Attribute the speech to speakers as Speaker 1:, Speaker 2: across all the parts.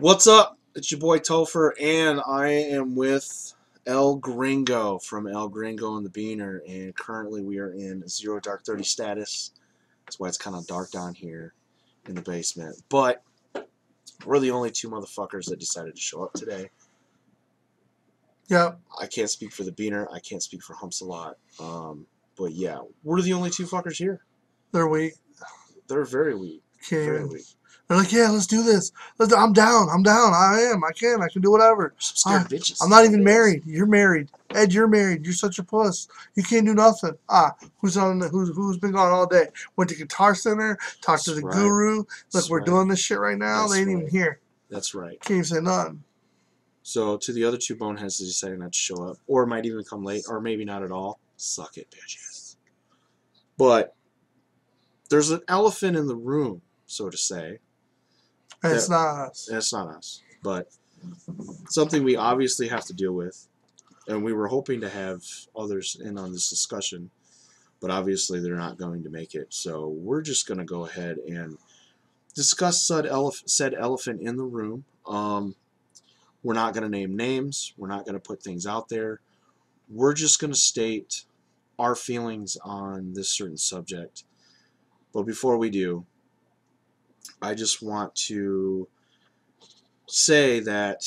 Speaker 1: What's up? It's your boy Topher, and I am with El Gringo from El Gringo and the Beaner, and currently we are in Zero Dark 30 status. That's why it's kind of dark down here in the basement. But we're the only two motherfuckers that decided to show up today.
Speaker 2: Yep,
Speaker 1: I can't speak for the Beaner. I can't speak for Humps a lot. But yeah, we're the only two fuckers here.
Speaker 2: they're weak.
Speaker 1: They're very weak.
Speaker 2: Can't
Speaker 1: Very
Speaker 2: even.
Speaker 1: weak.
Speaker 2: They're like, yeah, let's do this. I'm down. I'm down. I am. I can. I can do whatever.
Speaker 1: Some scared bitches.
Speaker 2: I'm not even married. You're married. Ed, you're married. You're such a puss. You can't do nothing. Who's been gone all day? Went to Guitar Center. Talked to the guru. Look, we're doing this shit right now. They ain't even here.
Speaker 1: That's right.
Speaker 2: Can't even say nothing.
Speaker 1: So to the other two boneheads that decided not to show up, or might even come late, or maybe not at all, suck it, bitches. But there's an elephant in the room, so to say.
Speaker 2: And it's not us.
Speaker 1: It's not us, but something we obviously have to deal with. And we were hoping to have others in on this discussion, but obviously they're not going to make it. So we're just going to go ahead and discuss said elephant in the room. We're not going to name names. We're not going to put things out there. We're just going to state our feelings on this certain subject. But before we do, I just want to say that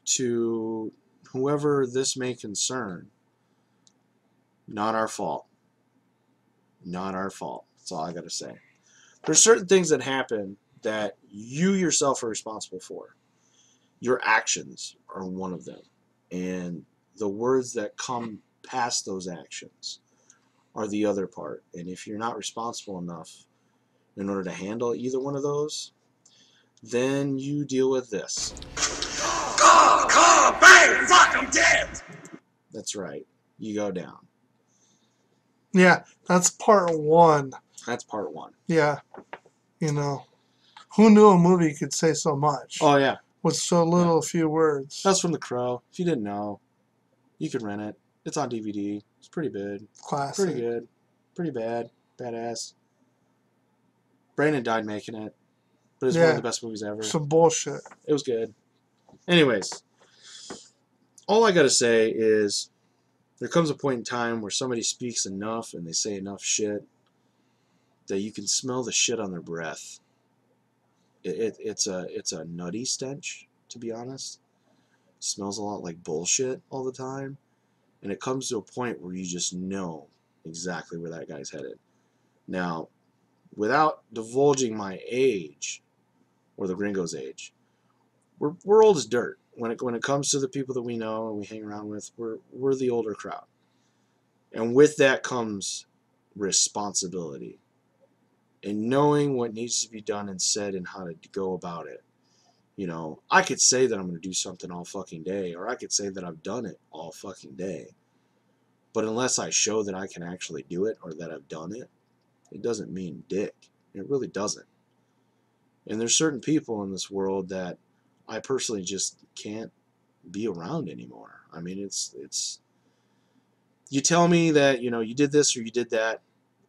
Speaker 1: to whoever this may concern, not our fault. Not our fault. That's all I got to say. There's certain things that happen that you yourself are responsible for. Your actions are one of them. And the words that come past those actions are the other part. And if you're not responsible enough in order to handle either one of those, then you deal with this.
Speaker 3: Bang! Fuck, I'm dead!
Speaker 1: That's right. You go down.
Speaker 2: Yeah, that's part one.
Speaker 1: That's part one.
Speaker 2: Yeah, who knew a movie could say so much?
Speaker 1: Oh, yeah.
Speaker 2: With so little, few words.
Speaker 1: That's from The Crow. If you didn't know, you can rent it. It's on DVD. It's pretty good.
Speaker 2: Classic.
Speaker 1: Pretty good. Pretty bad. Badass. Brandon died making it. But it's one of the best movies ever.
Speaker 2: Some bullshit.
Speaker 1: It was good. Anyways, all I gotta say is there comes a point in time where somebody speaks enough and they say enough shit that you can smell the shit on their breath. It's a nutty stench, to be honest. It smells a lot like bullshit all the time. And it comes to a point where you just know exactly where that guy's headed. Now, without divulging my age, or the Gringo's age, we're old as dirt. When it comes to the people that we know and we hang around with, we're the older crowd. And with that comes responsibility. And knowing what needs to be done and said and how to go about it. I could say that I'm going to do something all fucking day, or I could say that I've done it all fucking day. But unless I show that I can actually do it or that I've done it, it doesn't mean dick. It really doesn't. And there's certain people in this world that I personally just can't be around anymore. I mean, it's you tell me that, you did this or you did that,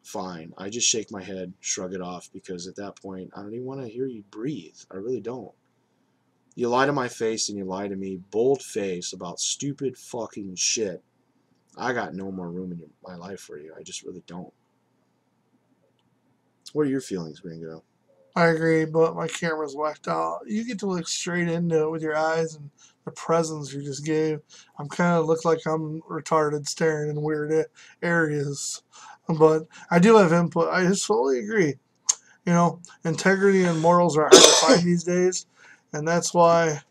Speaker 1: fine. I just shake my head, shrug it off, because at that point, I don't even want to hear you breathe. I really don't. You lie to my face and you lie to me, bold face, about stupid fucking shit. I got no more room in my life for you. I just really don't. What are your feelings, Gringo?
Speaker 2: I agree, but my camera's whacked out. You get to look straight into it with your eyes and the presence you just gave. I'm kind of look like I'm retarded staring in weird areas. But I do have input. I just fully agree. Integrity and morals are hard to find these days. And that's why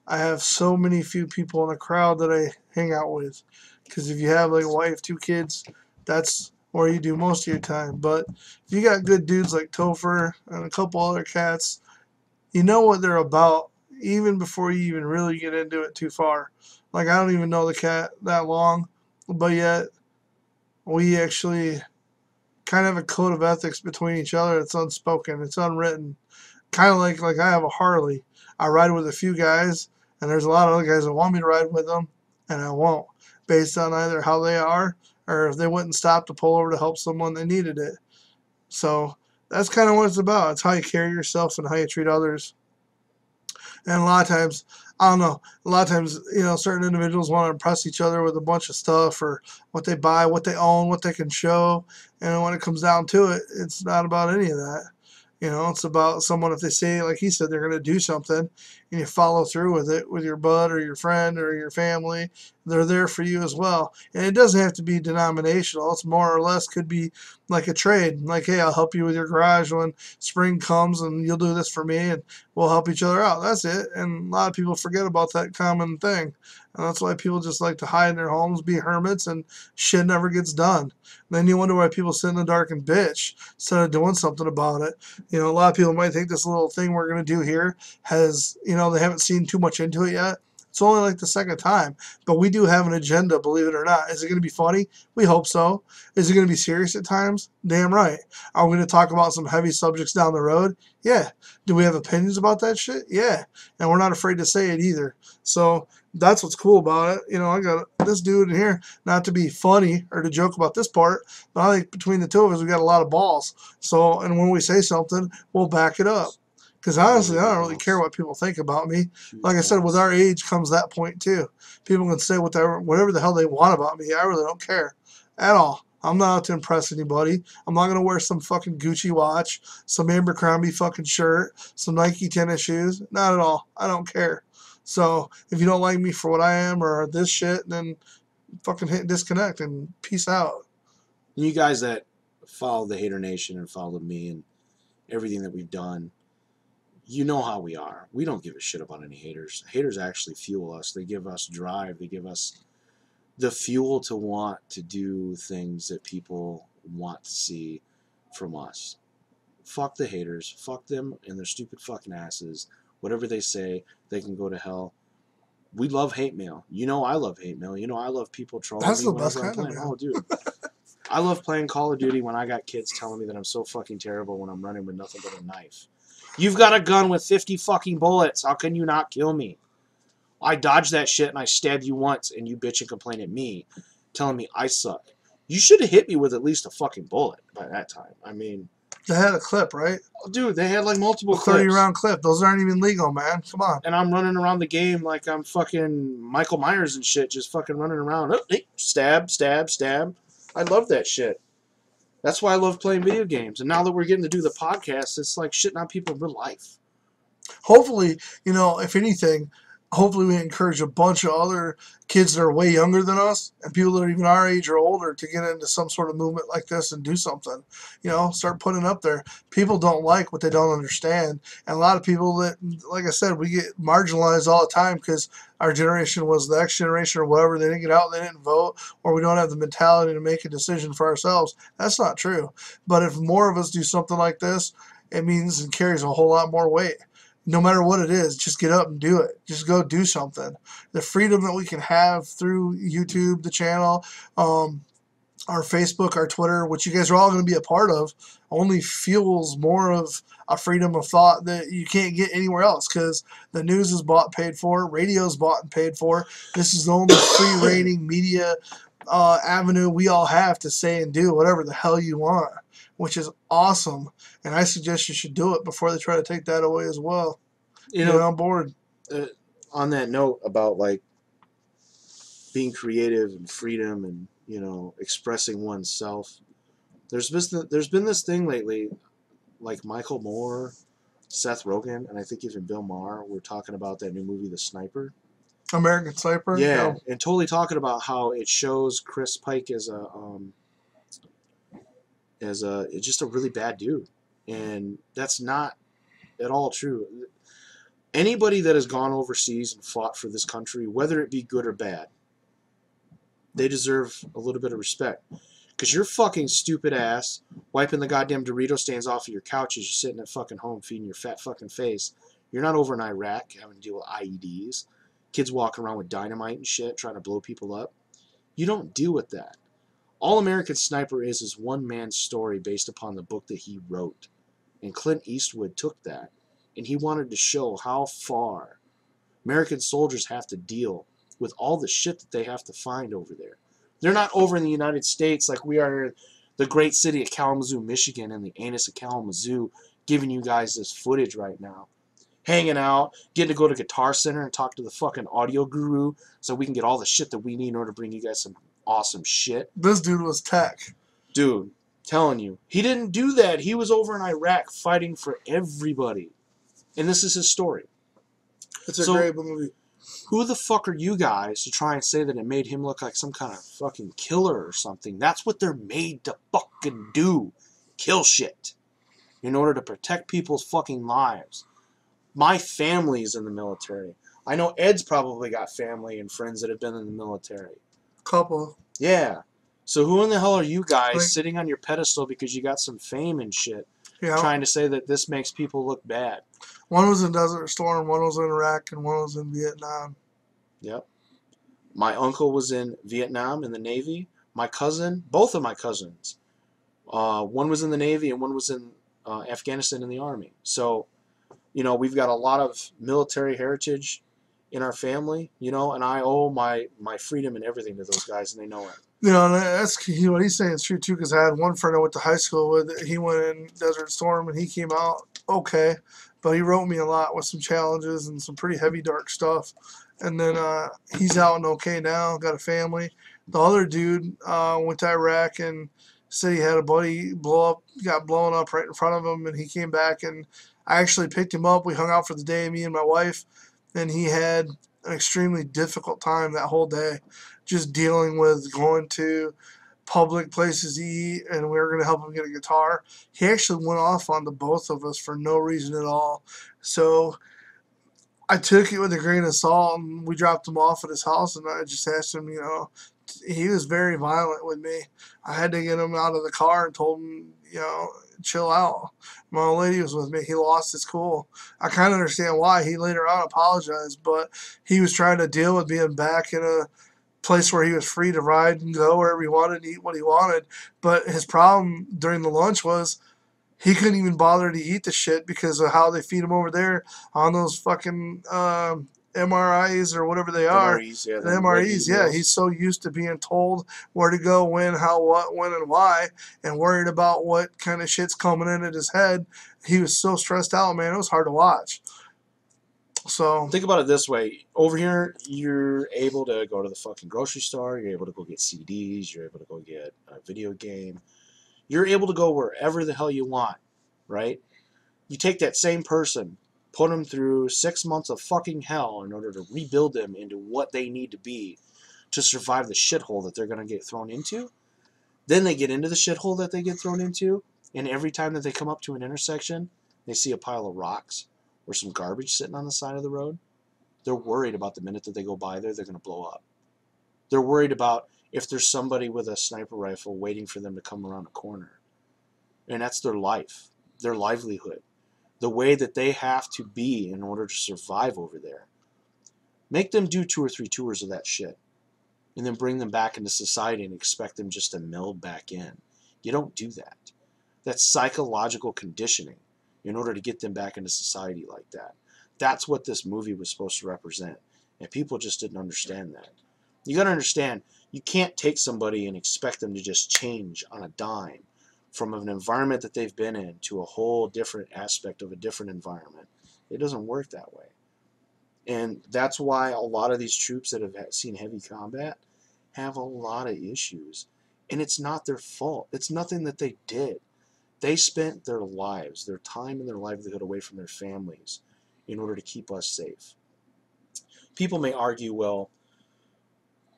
Speaker 2: I have so many few people in the crowd that I hang out with. Because if you have like a wife, 2 kids, that's where you do most of your time. But if you got good dudes like Topher and a couple other cats, you know what they're about even before you even really get into it too far. Like, I don't even know the cat that long, but yet we actually kind of have a code of ethics between each other. It's unspoken. It's unwritten. Kind of like I have a Harley. I ride with a few guys, and there's a lot of other guys that want me to ride with them, and I won't, based on either how they are or if they wouldn't stop to pull over to help someone that needed it. So that's kind of what it's about. It's how you carry yourself and how you treat others. And a lot of times, I don't know, a lot of times, certain individuals want to impress each other with a bunch of stuff or what they buy, what they own, what they can show. And when it comes down to it, it's not about any of that. It's about someone, if they say, like he said, they're going to do something and you follow through with it with your bud or your friend or your family, they're there for you as well. And it doesn't have to be denominational. It's more or less could be like a trade. Like, hey, I'll help you with your garage when spring comes and you'll do this for me and we'll help each other out. That's it. And a lot of people forget about that common thing. And that's why people just like to hide in their homes, be hermits, and shit never gets done. Then you wonder why people sit in the dark and bitch instead of doing something about it. A lot of people might think this little thing we're going to do here has, they haven't seen too much into it yet. It's only like the second time, but we do have an agenda, believe it or not. Is it going to be funny? We hope so. Is it going to be serious at times? Damn right. Are we going to talk about some heavy subjects down the road? Yeah. Do we have opinions about that shit? Yeah. And we're not afraid to say it either. So that's what's cool about it. I got this dude in here, not to be funny or to joke about this part, but I think between the two of us, we got a lot of balls. So, and when we say something, we'll back it up. Because honestly, I don't really care what people think about me. Like I said, with our age comes that point too. People can say whatever the hell they want about me. I really don't care at all. I'm not out to impress anybody. I'm not going to wear some fucking Gucci watch, some Abercrombie fucking shirt, some Nike tennis shoes. Not at all. I don't care. So if you don't like me for what I am or this shit, then fucking hit disconnect and peace out.
Speaker 1: You guys that follow the Hater Nation and follow me and everything that we've done, you know how we are. We don't give a shit about any haters. Haters actually fuel us. They give us drive. They give us the fuel to want to do things that people want to see from us. Fuck the haters. Fuck them and their stupid fucking asses. Whatever they say, they can go to hell. We love hate mail. I love hate mail. I love people trolling
Speaker 2: That's
Speaker 1: me
Speaker 2: the
Speaker 1: whenever
Speaker 2: best
Speaker 1: I'm
Speaker 2: kind of
Speaker 1: playing.
Speaker 2: mail.
Speaker 1: Oh, dude. I love playing Call of Duty when I got kids telling me that I'm so fucking terrible when I'm running with nothing but a knife. You've got a gun with 50 fucking bullets. How can you not kill me? I dodged that shit and I stabbed you once and you bitch and complain at me, telling me I suck. You should have hit me with at least a fucking bullet by that time. I mean,
Speaker 2: They had a clip, right?
Speaker 1: dude, they had like multiple
Speaker 2: A 30
Speaker 1: clips.
Speaker 2: round clip. Those aren't even legal, man. Come on.
Speaker 1: And I'm running around the game like I'm fucking Michael Myers and shit, just fucking running around. Oh, hey, stab, stab, stab. I love that shit. That's why I love playing video games. And now that we're getting to do the podcast, it's like shitting on people in real life.
Speaker 2: Hopefully, if anything, hopefully we encourage a bunch of other kids that are way younger than us and people that are even our age or older to get into some sort of movement like this and do something. Start putting up there. People don't like what they don't understand. And a lot of people that, like I said, we get marginalized all the time because our generation was the X generation or whatever. They didn't get out, they didn't vote, or we don't have the mentality to make a decision for ourselves. That's not true. But if more of us do something like this, it means and carries a whole lot more weight. No matter what it is, just get up and do it. Just go do something. The freedom that we can have through YouTube, the channel, our Facebook, our Twitter, which you guys are all going to be a part of, only fuels more of a freedom of thought that you can't get anywhere else because the news is bought, paid for, radio is bought and paid for. This is the only free reigning media avenue we all have to say and do whatever the hell you want, which is awesome. And I suggest you should do it before they try to take that away as well. Get on board.
Speaker 1: On that note about like being creative and freedom and expressing oneself, there's been this thing lately, like Michael Moore, Seth Rogen, and I think even Bill Maher were talking about that new movie, The Sniper.
Speaker 2: American Sniper.
Speaker 1: Yeah, and totally talking about how it shows Chris Pike as just a really bad dude, and that's not at all true. Anybody that has gone overseas and fought for this country, whether it be good or bad, they deserve a little bit of respect. Because your fucking stupid ass wiping the goddamn Dorito stains off of your couch as you're sitting at fucking home feeding your fat fucking face. You're not over in Iraq having to deal with IEDs. Kids walking around with dynamite and shit trying to blow people up. You don't deal with that. All American Sniper is one man's story based upon the book that he wrote. And Clint Eastwood took that, and he wanted to show how far American soldiers have to deal with all the shit that they have to find over there. They're not over in the United States like we are in the great city of Kalamazoo, Michigan, and the anus of Kalamazoo, giving you guys this footage right now. hanging out, getting to go to Guitar Center and talk to the fucking audio guru so we can get all the shit that we need in order to bring you guys some awesome shit.
Speaker 2: This dude was tech.
Speaker 1: Dude, telling you, he didn't do that. He was over in Iraq fighting for everybody. And this is his story.
Speaker 2: It's a great movie.
Speaker 1: Who the fuck are you guys to try and say that it made him look like some kind of fucking killer or something? That's what they're made to fucking do. Kill shit. In order to protect people's fucking lives. My family's in the military. I know Ed's probably got family and friends that have been in the military.
Speaker 2: Couple.
Speaker 1: Yeah. So who in the hell are you guys sitting on your pedestal because you got some fame and shit?
Speaker 2: Yeah.
Speaker 1: Trying to say that this makes people look bad.
Speaker 2: One was in Desert Storm, one was in Iraq, and one was in Vietnam.
Speaker 1: Yep. My uncle was in Vietnam in the Navy. My cousin, both of my cousins, one was in the Navy and one was in Afghanistan in the Army. So, you know, we've got a lot of military heritage in our family, you know, and I owe my freedom and everything to those guys, and they know it.
Speaker 2: You know, that's what he's saying is true too. Because I had one friend I went to high school with. He went in Desert Storm and he came out okay, but he wrote me a lot with some challenges and some pretty heavy, dark stuff. And then he's out and okay now, got a family. The other dude went to Iraq and said he had a buddy got blown up right in front of him, and he came back and I actually picked him up. We hung out for the day, me and my wife, and he had an extremely difficult time that whole day, just dealing with going to public places to eat, and we were going to help him get a guitar. He actually went off on the both of us for no reason at all. So I took it with a grain of salt, and we dropped him off at his house, and I just asked him, you know, he was very violent with me. I had to get him out of the car and told him, you know, chill out. My old lady was with me. He lost his cool. I kind of understand why. He later on apologized, but he was trying to deal with being back in a place where he was free to ride and go wherever he wanted and eat what he wanted. But his problem during the lunch was he couldn't even bother to eat the shit because of how they feed him over there on those fucking MRIs or whatever they are.
Speaker 1: MREs, yeah.
Speaker 2: The MREs, yeah. He's so used to being told where to go, when, how, what, when, and why, and worried about what kind of shit's coming in at his head. He was so stressed out, man. It was hard to watch. So
Speaker 1: think about it this way. Over here, you're able to go to the fucking grocery store. You're able to go get CDs. You're able to go get a video game. You're able to go wherever the hell you want, right? You take that same person, put them through 6 months of fucking hell in order to rebuild them into what they need to be to survive the shithole that they're going to get thrown into. Then they get into the shithole that they get thrown into, and every time that they come up to an intersection, they see a pile of rocks or some garbage sitting on the side of the road. They're worried about the minute that they go by there, they're going to blow up. They're worried about if there's somebody with a sniper rifle waiting for them to come around a corner. And that's their life, their livelihood, the way that they have to be in order to survive over there. Make them do 2 or 3 tours of that shit, and then bring them back into society and expect them just to meld back in. You don't do that. That's psychological conditioning in order to get them back into society like that. That's what this movie was supposed to represent, and people just didn't understand that. You got to understand, you can't take somebody and expect them to just change on a dime from an environment that they've been in to a whole different aspect of a different environment. It doesn't work that way. And that's why a lot of these troops that have seen heavy combat have a lot of issues. And it's not their fault. It's nothing that they did. They spent their lives, their time and their livelihood away from their families in order to keep us safe. People may argue, well,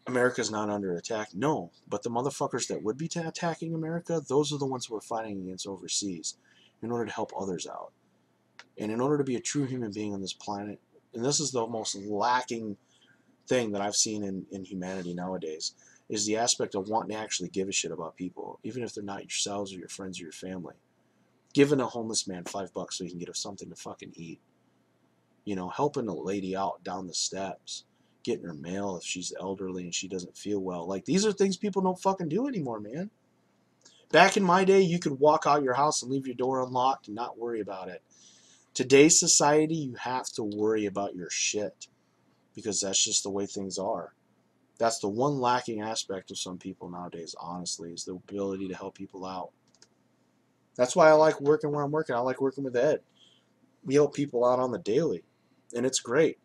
Speaker 1: America's not under attack. No, but the motherfuckers that would be attacking America, those are the ones who are fighting against overseas in order to help others out. And in order to be a true human being on this planet, and this is the most lacking thing that I've seen in humanity nowadays, is the aspect of wanting to actually give a shit about people, even if they're not yourselves or your friends or your family. Giving a homeless man $5 so he can get something to fucking eat. You know, helping a lady out down the steps. Getting her mail if she's elderly and she doesn't feel well. Like, these are things people don't fucking do anymore, man. Back in my day, you could walk out your house and leave your door unlocked and not worry about it. Today's society, you have to worry about your shit because that's just the way things are. That's the one lacking aspect of some people nowadays, honestly, is the ability to help people out. That's why I like working where I'm working. I like working with Ed. we help people out on the daily, and it's great.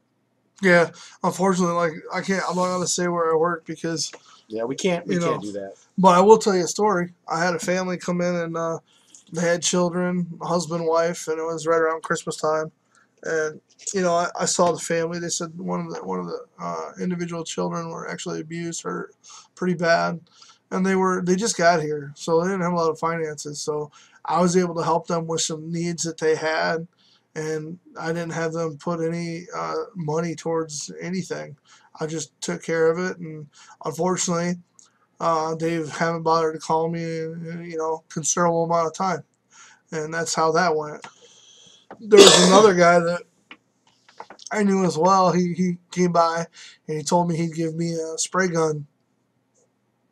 Speaker 2: Yeah, unfortunately, like I'm not gonna say where I work because
Speaker 1: Yeah, we can't
Speaker 2: you know.
Speaker 1: do that.
Speaker 2: But I will tell you a story. I had a family come in and they had children, husband, wife, and it was right around Christmas time. And I saw the family. They said one of the individual children were actually abused, hurt pretty bad, and they just got here, so they didn't have a lot of finances. So I was able to help them with some needs that they had, and I didn't have them put any money towards anything. I just took care of it, and unfortunately, they haven't bothered to call me in considerable amount of time, and that's how that went. There was another guy that I knew as well. He came by and he told me he'd give me a spray gun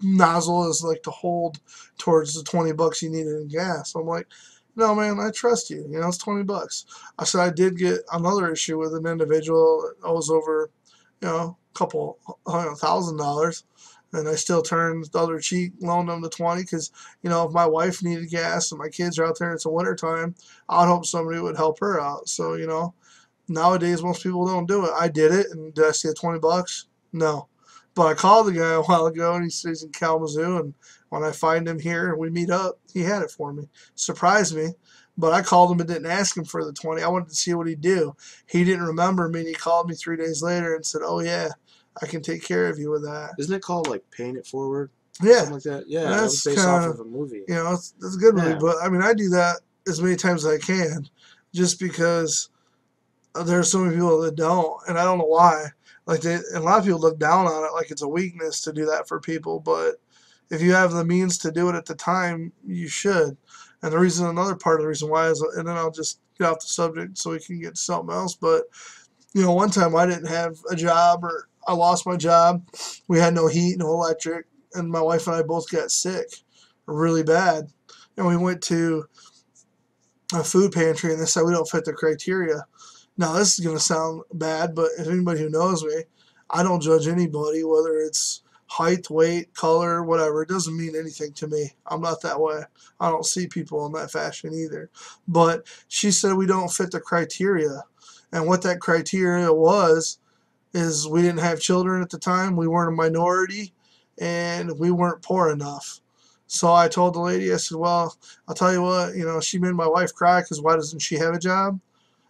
Speaker 2: nozzle as like to hold towards the $20 he needed in gas. I'm like, no man, I trust you. It's $20. I said I did get another issue with an individual that owes over, a couple $1,000. And I still turned the other cheek, loaned them the 20 because, if my wife needed gas and my kids are out there and it's a winter time, I'd hope somebody would help her out. So, nowadays, most people don't do it. I did it, and did I see the $20? No. But I called the guy a while ago, and he says he's in Kalamazoo, and when I find him here and we meet up, he had it for me. Surprised me. But I called him and didn't ask him for the 20. I wanted to see what he'd do. He didn't remember me, and he called me 3 days later and said, oh, yeah, I can take care of you with that.
Speaker 1: Isn't it called like Paying It Forward?
Speaker 2: Yeah.
Speaker 1: Something like that. Yeah,
Speaker 2: And
Speaker 1: that was
Speaker 2: that's
Speaker 1: based off
Speaker 2: kind
Speaker 1: of a movie.
Speaker 2: that's a good movie.
Speaker 1: Yeah.
Speaker 2: But, I mean, I do that as many times as I can just because there are so many people that don't, and I don't know why. Like and a lot of people look down on it like it's a weakness to do that for people. But if you have the means to do it at the time, you should. And another part of the reason why is, and then I'll just get off the subject so we can get to something else. But one time I didn't have a job, or I lost my job. We had no heat, no electric, and my wife and I both got sick, really bad. And we went to a food pantry, and they said we don't fit the criteria. Now, this is going to sound bad, but if anybody who knows me, I don't judge anybody, whether it's height, weight, color, whatever. It doesn't mean anything to me. I'm not that way. I don't see people in that fashion either. But she said we don't fit the criteria. And what that criteria was is we didn't have children at the time, we weren't a minority, and we weren't poor enough. So I told the lady, I said, well, I'll tell you what, she made my wife cry because why doesn't she have a job?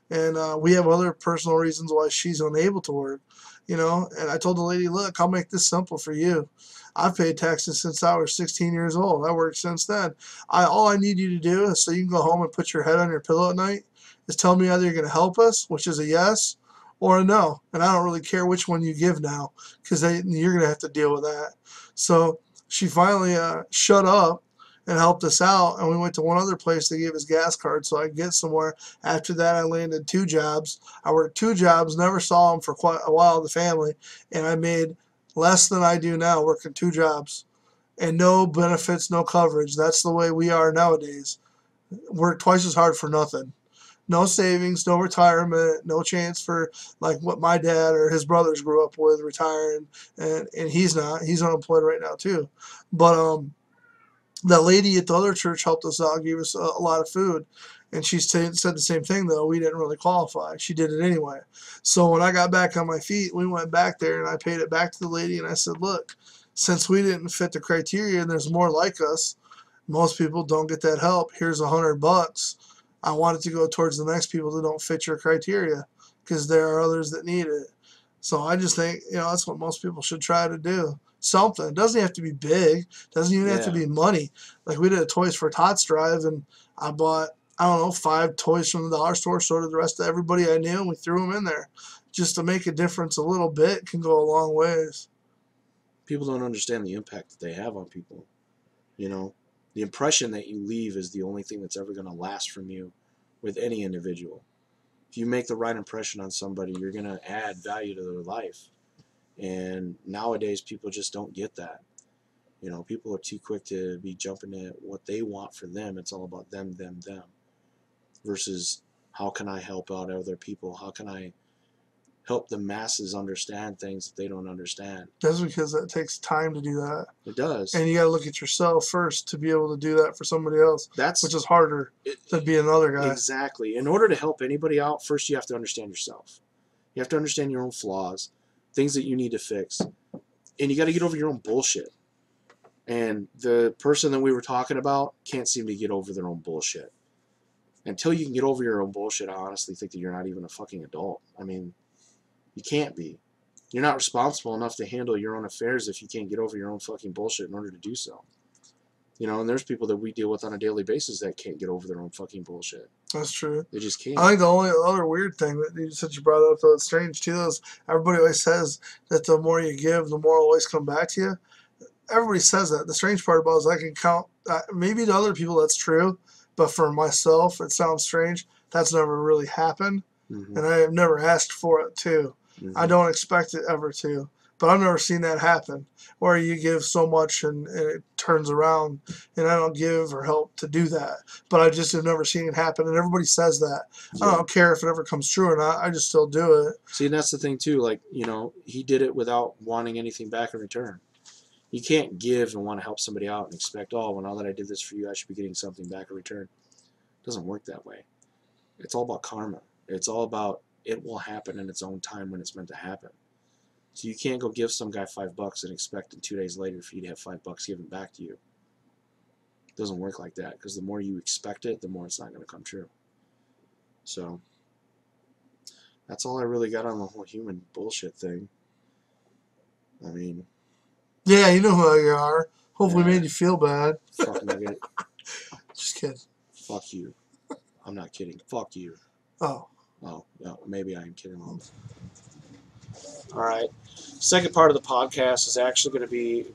Speaker 2: And we have other personal reasons why she's unable to work, And I told the lady, look, I'll make this simple for you. I've paid taxes since I was 16 years old. I worked since then. All I need you to do is so you can go home and put your head on your pillow at night is tell me either you're going to help us, which is a yes, or a no. And I don't really care which one you give now because you're going to have to deal with that. So she finally shut up and helped us out. And we went to one other place. They gave us gas cards so I could get somewhere. After that, I landed 2 jobs. I worked 2 jobs, never saw them for quite a while, the family, and I made less than I do now working 2 jobs. And no benefits, no coverage. That's the way we are nowadays. Work twice as hard for nothing. No savings, no retirement, no chance for like what my dad or his brothers grew up with, retiring, and he's not. He's unemployed right now too. But that lady at the other church helped us out, gave us a lot of food. And she said the same thing, though. We didn't really qualify. She did it anyway. So when I got back on my feet, we went back there and I paid it back to the lady. And I said, look, since we didn't fit the criteria and there's more like us, most people don't get that help. Here's $100. I want it to go towards the next people that don't fit your criteria because there are others that need it. So I just think, that's what most people should try to do. Something. It doesn't have to be big. It doesn't even have to be money. Like we did a Toys for Tots drive, and I bought, I don't know, 5 toys from the dollar store, so did the rest of everybody I knew, and we threw them in there. Just to make a difference a little bit can go a long ways.
Speaker 1: People don't understand the impact that they have on people. The impression that you leave is the only thing that's ever going to last from you with any individual. If you make the right impression on somebody, you're going to add value to their life. And nowadays, people just don't get that. People are too quick to be jumping at what they want for them. It's all about them, them, them. Versus how can I help out other people? How can I help the masses understand things that they don't understand.
Speaker 2: That's because it takes time to do that.
Speaker 1: It does.
Speaker 2: And you got to look at yourself first to be able to do that for somebody else,
Speaker 1: That's
Speaker 2: which is harder than being another guy.
Speaker 1: exactly. In order to help anybody out, first you have to understand yourself. You have to understand your own flaws, things that you need to fix. And you got to get over your own bullshit. And the person that we were talking about can't seem to get over their own bullshit. Until you can get over your own bullshit, I honestly think that you're not even a fucking adult. I mean, you can't be. You're not responsible enough to handle your own affairs if you can't get over your own fucking bullshit in order to do so. You know, and there's people that we deal with on a daily basis that can't get over their own fucking bullshit.
Speaker 2: That's true.
Speaker 1: They just can't.
Speaker 2: I think the only other weird thing that you brought up, though, it's strange too, is everybody always says that the more you give, the more will always come back to you. Everybody says that. The strange part about it is I can count, maybe to other people that's true, but for myself, it sounds strange. That's never really happened, and I have never asked for it to. I don't expect it ever to, but I've never seen that happen, where you give so much and it turns around, and I don't give or help to do that. But I just have never seen it happen, and everybody says that.
Speaker 1: Yeah.
Speaker 2: I don't care if it ever comes true or not. I just still do it.
Speaker 1: See, and that's the thing too. Like, you know, he did it without wanting anything back in return. You can't give and want to help somebody out and expect, oh, well, now that I did this for you, I should be getting something back in return. It doesn't work that way. It's all about karma. It's all about it will happen in its own time when it's meant to happen. So you can't go give some guy $5 and expect in 2 days later for you to have $5 given back to you. It doesn't work like that, because the more you expect it, the more it's not going to come true. So that's all I really got on the whole human bullshit thing. I mean,
Speaker 2: yeah, you know who you are. Hopefully,
Speaker 1: Yeah.
Speaker 2: made you feel bad.
Speaker 1: fuck nugget.
Speaker 2: Just kidding.
Speaker 1: Fuck you. I'm not kidding. Fuck you.
Speaker 2: Oh,
Speaker 1: Oh, no, maybe I am kidding. All right. Second part of the podcast is actually going to be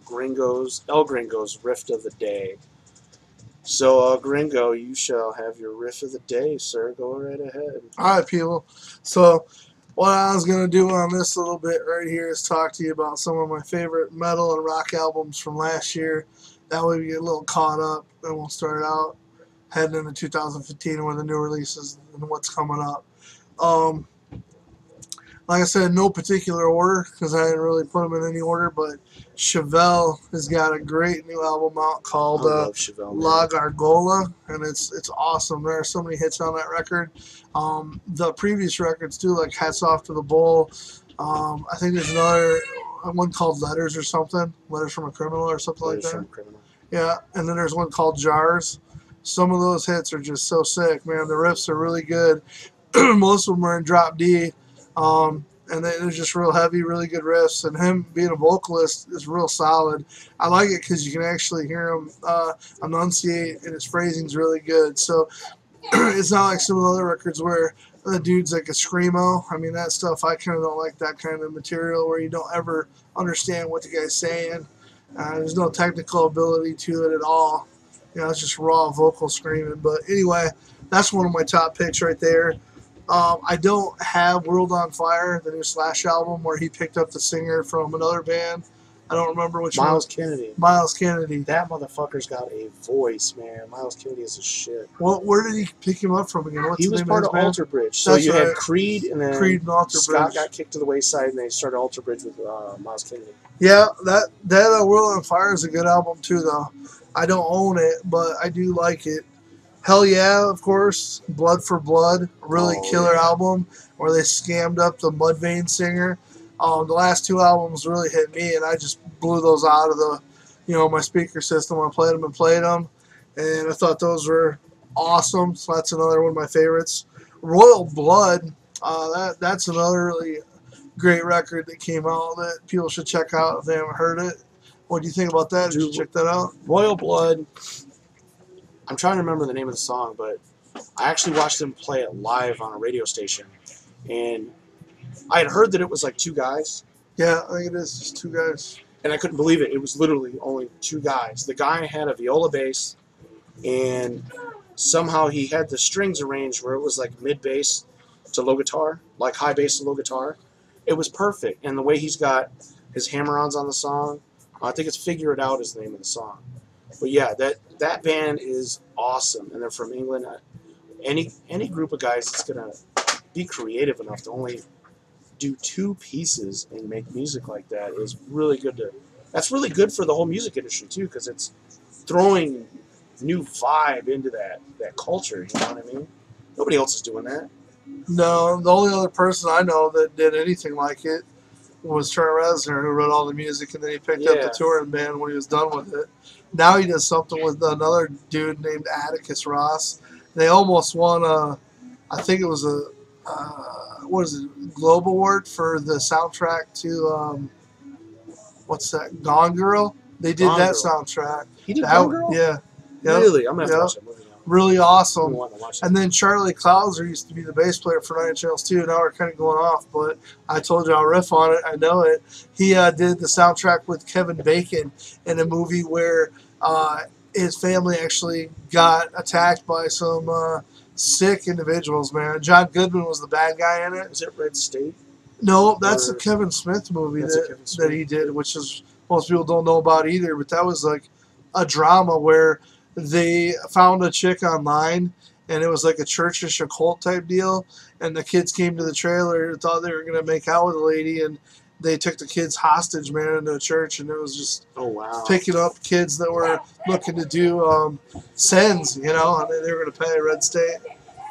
Speaker 1: El Gringo's Riff of the Day. So, Gringo, you shall have your Riff of the Day, sir. Go right ahead.
Speaker 2: all right, people. So, what I was going to do on this little bit right here is talk to you about some of my favorite metal and rock albums from last year. That way we get a little caught up, and we'll start out heading into 2015 with the new releases and what's coming up. Like I said, no particular order, because I didn't really put them in any order, but Chevelle has got a great new album out called
Speaker 1: I love Chevelle, man.
Speaker 2: La Gargola, and it's awesome. There are so many hits on that record. The previous records too, like Hats Off to the Bull. I think there's another one called Letters or something, Letters from a Criminal or something
Speaker 1: Letters
Speaker 2: like
Speaker 1: from
Speaker 2: that.
Speaker 1: a Criminal.
Speaker 2: Yeah, and then there's one called Jars. Some of those hits are just so sick, man. The riffs are really good. Most of them are in drop D. And they're just real heavy, really good riffs. And him being a vocalist is real solid. I like it because you can actually hear him enunciate, and his phrasing's really good. So it's not like some of the other records where the dude's like a screamo. I mean, that stuff, I kind of don't like that kind of material where you don't ever understand what the guy's saying. There's no technical ability to it at all. You know, it's just raw vocal screaming. But anyway, that's one of my top picks right there. I don't have World on Fire, the new Slash album, where he picked up the singer from another band. I don't remember which
Speaker 1: Miles
Speaker 2: one.
Speaker 1: Kennedy.
Speaker 2: Miles Kennedy.
Speaker 1: That motherfucker's got a voice, man. Miles Kennedy is a shit.
Speaker 2: Well, where did he pick him up from again? What's
Speaker 1: He
Speaker 2: the
Speaker 1: was
Speaker 2: name
Speaker 1: part
Speaker 2: of
Speaker 1: of
Speaker 2: his band?
Speaker 1: Alter Bridge. So
Speaker 2: That's
Speaker 1: you
Speaker 2: right.
Speaker 1: had Creed, and then
Speaker 2: Creed and Alter
Speaker 1: Scott
Speaker 2: Bridge.
Speaker 1: got kicked to the wayside, and they started Alter Bridge with Miles Kennedy.
Speaker 2: Yeah, that World on Fire is a good album too, though. I don't own it, but I do like it. Hell Yeah, of course. Blood for Blood, really killer album where they scammed up the Mudvayne singer. The last two albums really hit me, and I just blew those out of the, my speaker system. I played them, and I thought those were awesome. So that's another one of my favorites. Royal Blood, that's another really great record that came out that people should check out if they haven't heard it. What do you think about that? Did you check that out?
Speaker 1: Royal Blood. I'm trying to remember the name of the song, but I actually watched them play it live on a radio station, and I had heard that it was like two guys,
Speaker 2: Yeah, I think it is just two guys.
Speaker 1: and I couldn't believe it. It was literally only two guys. The guy had a viola bass, and somehow he had the strings arranged where it was like mid bass to low guitar, like high bass to low guitar. It was perfect, and the way he's got his hammer-ons on the song, I think it's Figure It Out is the name of the song. But yeah, that band is awesome, and they're from England. Any group of guys that's gonna be creative enough to only do two pieces and make music like that is really good to. That's really good for the whole music industry too, because it's throwing new vibe into that culture. You know what I mean? Nobody else is doing that.
Speaker 2: No, the only other person I know that did anything like it was Trent Reznor, who wrote all the music, and then he picked up
Speaker 1: Yeah.
Speaker 2: the touring band when he was done with it. Now he does something with another dude named Atticus Ross. They almost won I think it was what is it, Globe Award for the soundtrack to what's that, Gone Girl? They did
Speaker 1: Gone
Speaker 2: that
Speaker 1: Girl.
Speaker 2: soundtrack.
Speaker 1: He did
Speaker 2: That-
Speaker 1: Gone Girl?
Speaker 2: Yeah. Yep.
Speaker 1: Really? I'm gonna have to
Speaker 2: Yep.
Speaker 1: watch that movie now.
Speaker 2: Really
Speaker 1: I've been
Speaker 2: awesome.
Speaker 1: wanting to watch that.
Speaker 2: And then Charlie Clouser used to be the bass player for Nine Inch Nails too. Now we're kind of going off, but I told you I'll riff on it. I know it. He did the soundtrack with Kevin Bacon in a movie where his family actually got attacked by some sick individuals, man. John Goodman was the bad guy in it.
Speaker 1: Is it Red State?
Speaker 2: No, that's a
Speaker 1: Or-
Speaker 2: Kevin Smith movie
Speaker 1: That's a
Speaker 2: that,
Speaker 1: Kevin Smith.
Speaker 2: that he did, which is most people don't know about either. But that was like a drama where they found a chick online, and it was like a churchish occult type deal. And the kids came to the trailer and thought they were gonna make out with a lady, and they took the kids hostage, man, into a church, and it was just
Speaker 1: Oh wow.
Speaker 2: picking up kids that were looking to do sins, you know, and they were gonna pay Red State.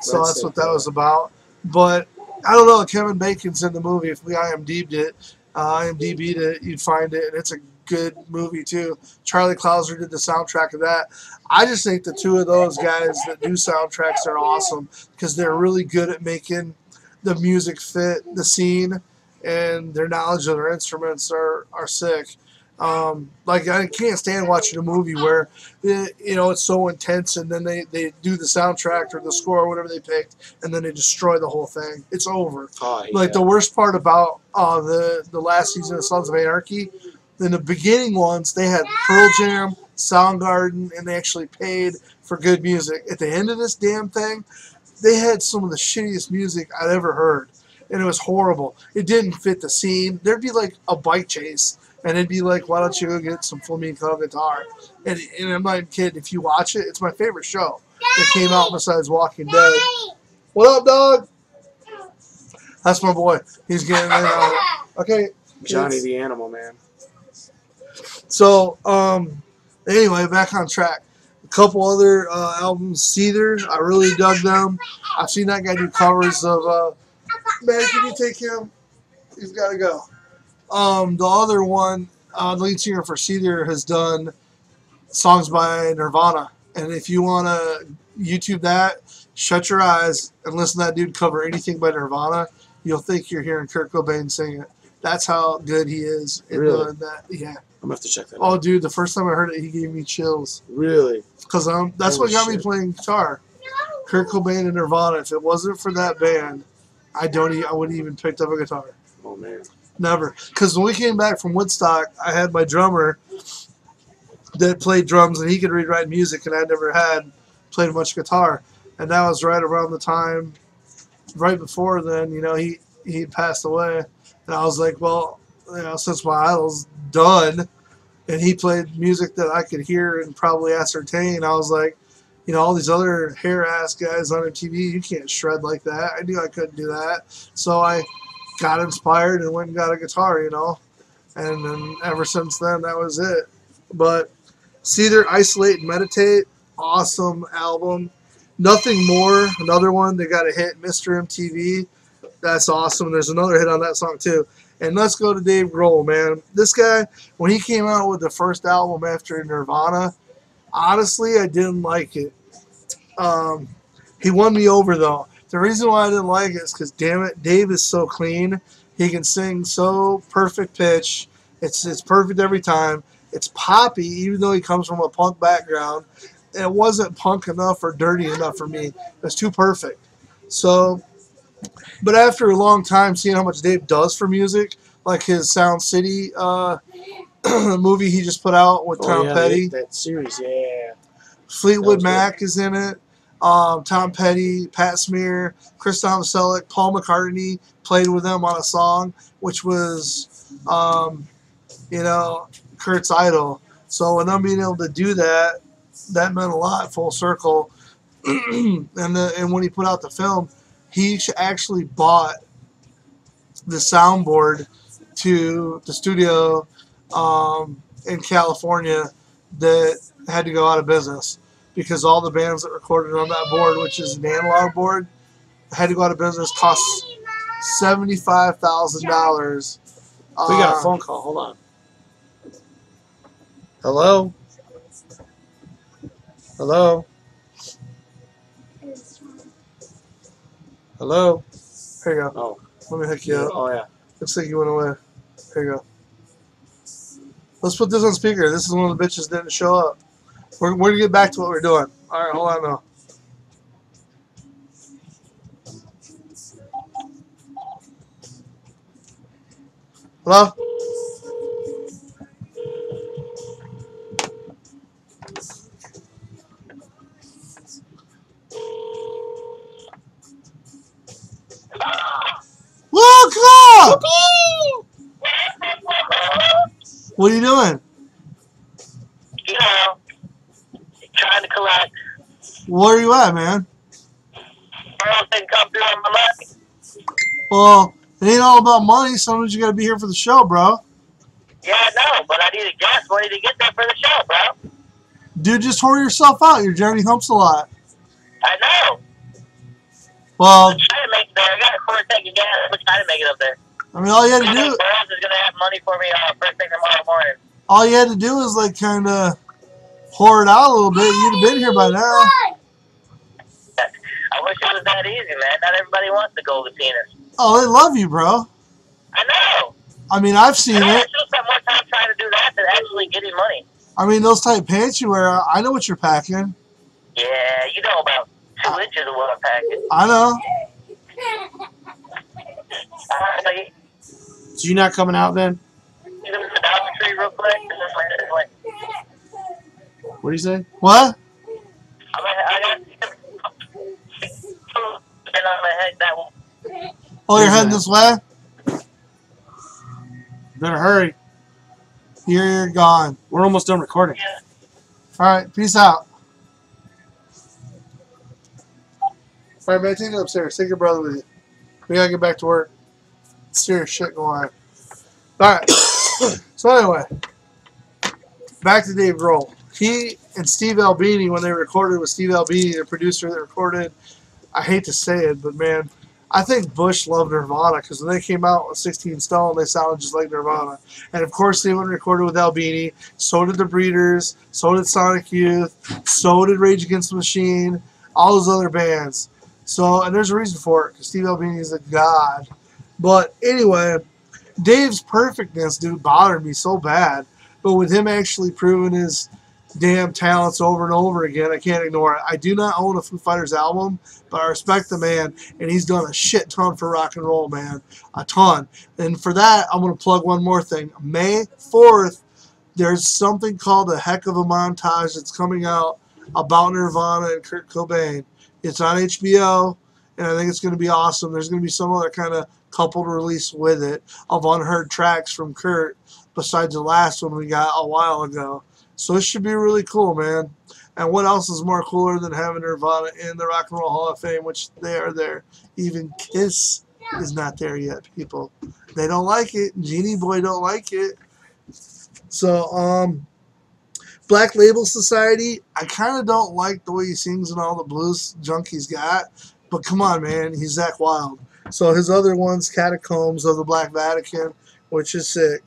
Speaker 2: So
Speaker 1: Red
Speaker 2: that's
Speaker 1: State,
Speaker 2: what that
Speaker 1: yeah.
Speaker 2: was about. But I don't know. Kevin Bacon's in the movie. If we IMDb'd it, you'd find it, and it's a good movie too. Charlie Clouser did the soundtrack of that. I just think the two of those guys that do soundtracks are awesome because they're really good at making the music fit the scene, and their knowledge of their instruments are sick. Like I can't stand watching a movie where it's so intense, and then they do the soundtrack or the score or whatever they picked, and then they destroy the whole thing. It's over.
Speaker 1: Oh, I hate
Speaker 2: Like
Speaker 1: that.
Speaker 2: the worst part about the last season of Sons of Anarchy, in the beginning ones they had Pearl Jam, Soundgarden, and they actually paid for good music. At the end of this damn thing, they had some of the shittiest music I'd ever heard, and it was horrible. It didn't fit the scene. There'd be like a bike chase, and it'd be like, why don't you go get some flamenco guitar? And I'm not even kidding. If you watch it, it's my favorite show that came out besides Walking Dead. What up, dog? That's my boy. He's getting in. Okay.
Speaker 1: Johnny
Speaker 2: kids.
Speaker 1: the Animal Man.
Speaker 2: So, anyway, back on track. A couple other albums. Seether, I really dug them. I've seen that guy do covers of. Man, can you take him? He's got to go. The other one, the lead singer for Seether, has done songs by Nirvana. And if you want to YouTube that, shut your eyes and listen to that dude cover anything by Nirvana, you'll think you're hearing Kurt Cobain sing it. That's how good he is in
Speaker 1: Really?
Speaker 2: doing that. Yeah.
Speaker 1: I'm gonna have to check that
Speaker 2: Oh,
Speaker 1: out.
Speaker 2: dude, the first time I heard it, he gave me chills.
Speaker 1: Really?
Speaker 2: Because that's
Speaker 1: Holy
Speaker 2: what got me
Speaker 1: shit.
Speaker 2: playing guitar. Kurt Cobain and Nirvana. If it wasn't for that band, I wouldn't even picked up a guitar.
Speaker 1: Oh man.
Speaker 2: Never. Because when we came back from Woodstock, I had my drummer that played drums, and he could read write music, and I never had played much guitar. And that was right around the time, right before then, he passed away. And I was like, well, since my idol's done, and he played music that I could hear and probably ascertain, I was like, all these other hair-ass guys on MTV, you can't shred like that. I knew I couldn't do that. So I got inspired and went and got a guitar, And then ever since then, that was it. But Seether, Isolate and Meditate, awesome album. Nothing More, another one. They got a hit, Mr. MTV. That's awesome. There's another hit on that song, too. And let's go to Dave Grohl, man. This guy, when he came out with the first album after Nirvana, honestly, I didn't like it. He won me over, though. The reason why I didn't like it is because, damn it, Dave is so clean. He can sing so perfect pitch. It's perfect every time. It's poppy, even though he comes from a punk background. It wasn't punk enough or dirty enough for me. It was too perfect. So, but after a long time seeing how much Dave does for music, like his Sound City movie he just put out with Tom
Speaker 1: yeah,
Speaker 2: Petty.
Speaker 1: that series, yeah.
Speaker 2: Fleetwood
Speaker 1: That was
Speaker 2: Mac is in it. Tom Petty, Pat Smear, Chris Novoselic, Paul McCartney played with them on a song, which was, Kurt's idol. So with them being able to do that, that meant a lot, full circle. and when he put out the film, he actually bought the soundboard to the studio in California that had to go out of business because all the bands that recorded on that board, which is an analog board, had to go out of business. Cost $75,000.
Speaker 1: We got a phone call. Hold on. Hello? Hello? Hello?
Speaker 2: Here you go.
Speaker 1: Oh.
Speaker 2: Let me hook you up.
Speaker 1: Oh, yeah.
Speaker 2: Looks like you went away. Here you go. Let's put this on speaker. This is one of the bitches that didn't show up. We're going to get back to what we're doing. All right, hold on now. Hello? Luca! What are you doing?
Speaker 3: You know, trying to collect.
Speaker 2: Where are you at, man?
Speaker 3: Girls didn't come through on my money.
Speaker 2: Well, it ain't all about money. Sometimes you got to be here for the show, bro.
Speaker 3: Yeah, I know, but I need a gas money to get there for the show, bro.
Speaker 2: Dude, just whore yourself out. Your journey humps a lot.
Speaker 3: I know.
Speaker 2: Well,
Speaker 3: I'm trying to make it there. I got a quarter tank of gas. I'm trying to make it up there.
Speaker 2: I mean, all you had to do,
Speaker 3: Girls is going to have money for me first thing tomorrow morning.
Speaker 2: all you had to do is like kind of whore it out a little bit. You'd have been here by now.
Speaker 3: I wish it was that easy, man. Not everybody wants to go to penis.
Speaker 2: Oh, they love you, bro.
Speaker 3: I know.
Speaker 2: I mean, I've seen
Speaker 3: I
Speaker 2: it.
Speaker 3: should have spent more time trying to do that than actually getting money.
Speaker 2: I mean, those tight pants you wear, I know what you're packing.
Speaker 3: Yeah, you know about 2 inches of what I'm packing.
Speaker 2: I know.
Speaker 1: So you not coming out then?
Speaker 3: You go to the Dollar Tree real quick.
Speaker 1: What do you say?
Speaker 2: What?
Speaker 3: I got on my head that one.
Speaker 2: Oh, you're heading this way?
Speaker 1: You better hurry.
Speaker 2: You're gone.
Speaker 1: We're almost done recording.
Speaker 3: Yeah.
Speaker 2: All right, peace out. All right, man, take it upstairs. Take your brother with you. We gotta get back to work. Serious shit going on. All right. So anyway, back to Dave Grohl. He and Steve Albini, when they recorded with Steve Albini, the producer that recorded, I hate to say it, but man, I think Bush loved Nirvana because when they came out with 16 Stone, they sounded just like Nirvana. And of course, they went and recorded with Albini. So did the Breeders. So did Sonic Youth. So did Rage Against the Machine. All those other bands. So, and there's a reason for it because Steve Albini is a god. But anyway, Dave's perfectness, dude, bothered me so bad. But with him actually proving his damn talents over and over again, I can't ignore it. I do not own a Foo Fighters album, but I respect the man, and he's done a shit ton for rock and roll, man. A ton. And for that, I'm going to plug one more thing. May 4th, there's something called A Heck of a Montage that's coming out about Nirvana and Kurt Cobain. It's on HBO, and I think it's going to be awesome. There's going to be some other kind of coupled release with it of unheard tracks from Kurt besides the last one we got a while ago. So it should be really cool, man. And what else is more cooler than having Nirvana in the Rock and Roll Hall of Fame, which they are there. Even Kiss is not there yet, people. They don't like it. Genie Boy don't like it. So, Black Label Society, I kind of don't like the way he sings and all the blues junk he's got. But come on, man. He's Zakk Wylde. So his other one's Catacombs of the Black Vatican, which is sick.